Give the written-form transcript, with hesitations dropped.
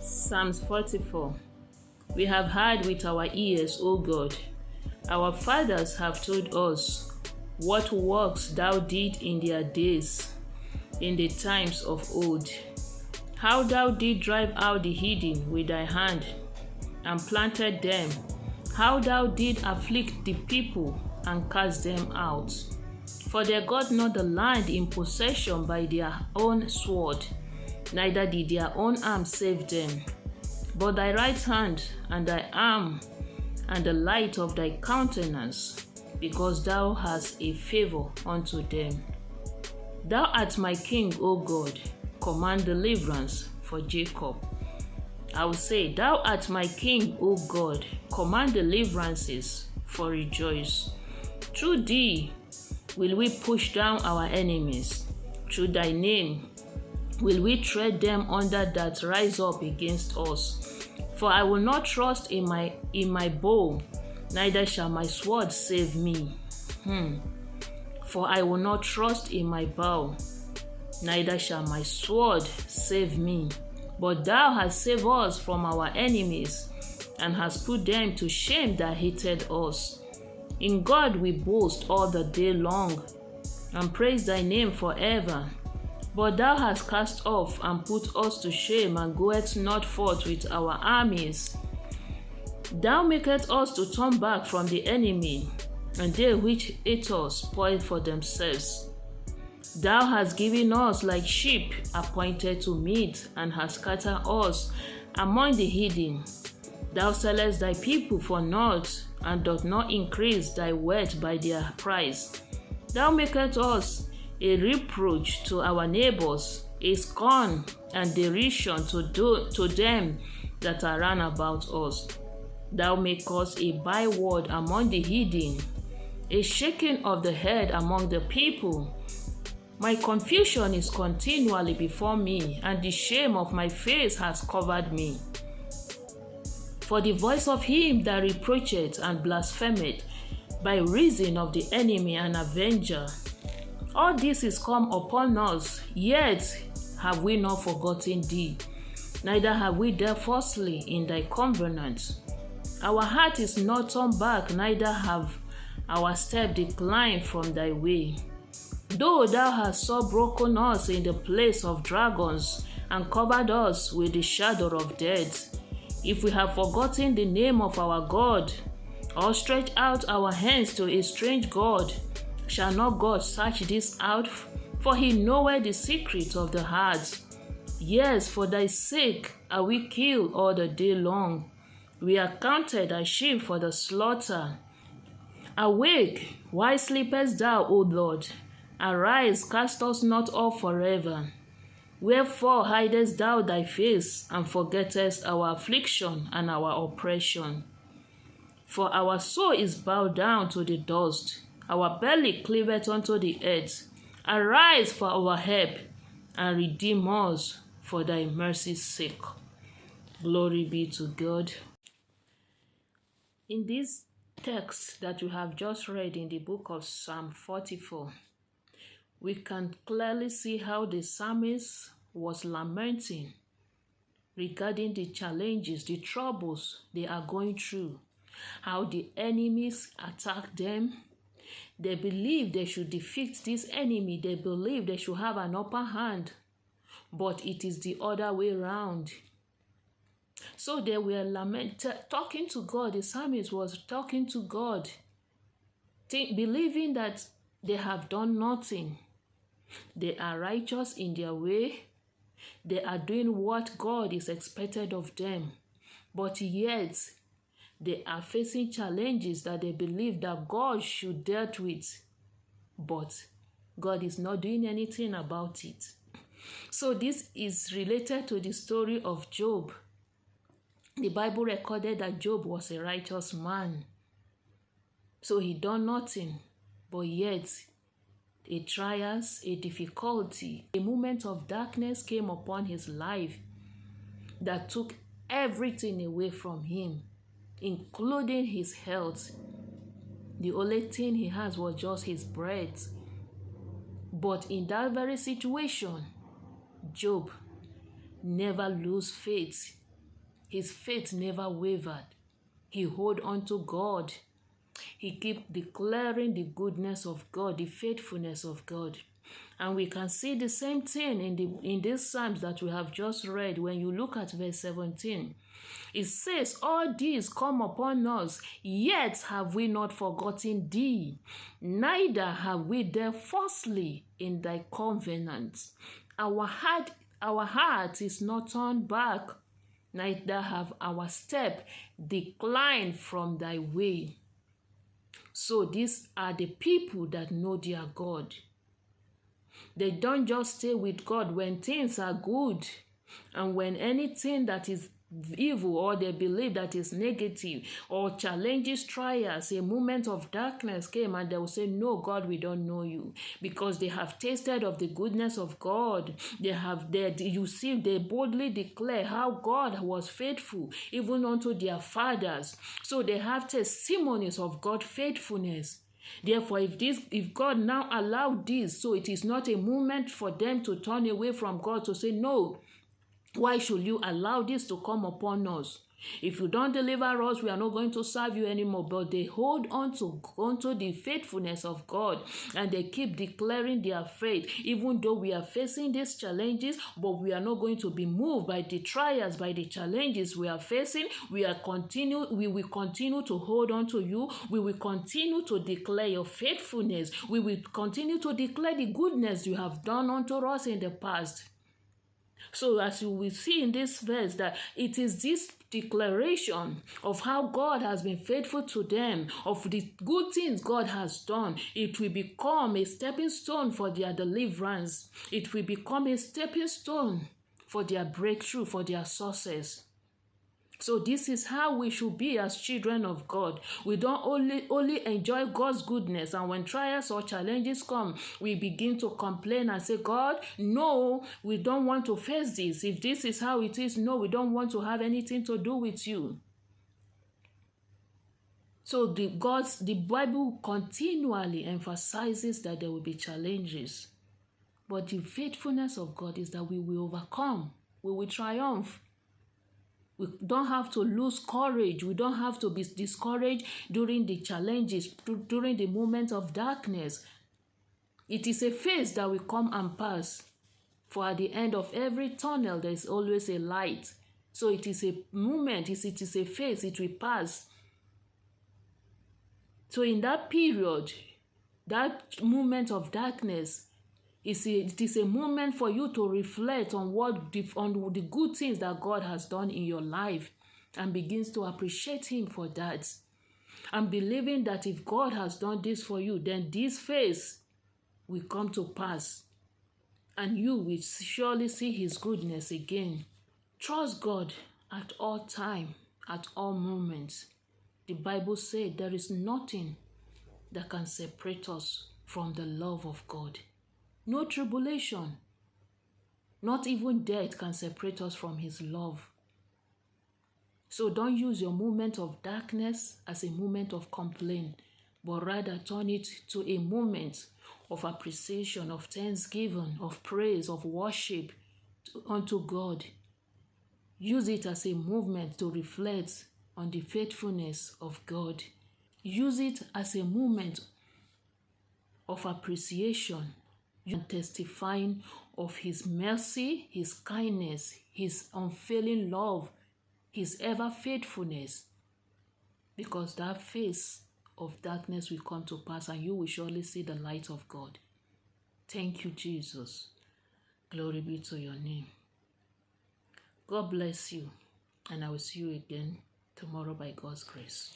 Psalms 44. We have heard with our ears, O God. Our fathers have told us what works thou did in their days, in the times of old. How thou did drive out the heathen with thy hand, and planted them. How thou did afflict the people, and cast them out. For they got not the land in possession by their own sword, neither did their own arm save them. But thy right hand, and thy arm, and the light of thy countenance, because thou hast a favor unto them. Thou art my king, O God, command deliverance for Jacob. I will say, thou art my king, O God, command deliverances for rejoice. Through thee will we push down our enemies. Through thy name will we tread them under that rise up against us. For I will not trust in my bow, neither shall my sword save me. For I will not trust in my bow, neither shall my sword save me. But thou hast saved us from our enemies, and hast put them to shame that hated us. In God we boast all the day long, and praise thy name forever. But thou hast cast off and put us to shame, and goest not forth with our armies. Thou makest us to turn back from the enemy, and they which hate us spoil for themselves. Thou hast given us like sheep appointed to meat, and hast scattered us among the heathen. Thou sellest thy people for naught, and doth not increase thy wealth by their price. Thou makest us a reproach to our neighbors, a scorn and derision to them that are round about us. Thou makest us a byword among the heathen, a shaking of the head among the people. My confusion is continually before me, and the shame of my face has covered me. For the voice of him that reproacheth and blasphemeth, by reason of the enemy and avenger. All this is come upon us, yet have we not forgotten thee, neither have we dealt falsely in thy covenant. Our heart is not turned back, neither have our step declined from thy way. Though thou hast so broken us in the place of dragons, and covered us with the shadow of death, if we have forgotten the name of our God, or stretched out our hands to a strange God, shall not God search this out? For he knoweth the secret of the heart. Yes, for thy sake are we killed all the day long. We are counted as sheep for the slaughter. Awake, why sleepest thou, O Lord? Arise, cast us not off forever. Wherefore hidest thou thy face, and forgettest our affliction and our oppression? For our soul is bowed down to the dust, our belly cleaveth unto the earth. Arise for our help, and redeem us for thy mercy's sake. Glory be to God. In this text that we have just read in the book of Psalm 44, we can clearly see how the psalmist was lamenting regarding the challenges, the troubles they are going through, how the enemies attack them. They believe they should defeat this enemy. They believe they should have an upper hand, but it is the other way around. So they were talking to God. The psalmist was talking to God, believing that they have done nothing. They are righteous in their way. They are doing what God is expected of them. But yet, they are facing challenges that they believe that God should deal with. But God is not doing anything about it. So this is related to the story of Job. The Bible recorded that Job was a righteous man. So he done nothing, but yet a trials, a difficulty, a moment of darkness came upon his life that took everything away from him, including his health. The only thing he has was just his breath. But in that very situation, Job never lose faith. His faith never wavered. He held on to God. He kept declaring the goodness of God, the faithfulness of God. And we can see the same thing in these Psalms that we have just read. When you look at verse 17, it says, all these come upon us, yet have we not forgotten thee, neither have we dealt falsely in thy covenant. Our heart is not turned back, neither have our step declined from thy way. So these are the people that know their God. They don't just stay with God when things are good, and when anything that is evil or they believe that is negative or challenges, trials, a moment of darkness came, and they will say, no, God, we don't know you, because they have tasted of the goodness of God. They boldly declare how God was faithful even unto their fathers. So they have testimonies of God's faithfulness. Therefore, if God now allowed this, so it is not a moment for them to turn away from God, to say, no, why should you allow this to come upon us? If you don't deliver us, we are not going to serve you anymore. But they hold on to the faithfulness of God, and they keep declaring their faith, even though we are facing these challenges. But we are not going to be moved by the trials, by the challenges we are facing. We will continue to hold on to you. We will continue to declare your faithfulness. We will continue to declare the goodness you have done unto us in the past. So as you will see in this verse, that it is this declaration of how God has been faithful to them, of the good things God has done, it will become a stepping stone for their deliverance. It will become a stepping stone for their breakthrough, for their success. So this is how we should be as children of God. We don't only enjoy God's goodness, and when trials or challenges come, we begin to complain and say, God, no, we don't want to face this. If this is how it is, no, we don't want to have anything to do with you. So the Bible continually emphasizes that there will be challenges. But the faithfulness of God is that we will overcome, we will triumph. We don't have to lose courage. We don't have to be discouraged during the challenges, during the moment of darkness. It is a phase that will come and pass. For at the end of every tunnel, there is always a light. So it is a moment, it is a phase, it will pass. So in that period, that moment of darkness, it is a moment for you to reflect on the good things that God has done in your life, and begins to appreciate Him for that. And believing that if God has done this for you, then this phase will come to pass, and you will surely see His goodness again. Trust God at all time, at all moments. The Bible said there is nothing that can separate us from the love of God. No tribulation, not even death can separate us from His love. So don't use your moment of darkness as a moment of complaint, but rather turn it to a moment of appreciation, of thanksgiving, of praise, of worship unto God. Use it as a movement to reflect on the faithfulness of God. Use it as a moment of appreciation and testifying of His mercy, His kindness, His unfailing love, His ever faithfulness. Because that phase of darkness will come to pass, and you will surely see the light of God. Thank you, Jesus. Glory be to your name. God bless you, and I will see you again tomorrow by God's grace.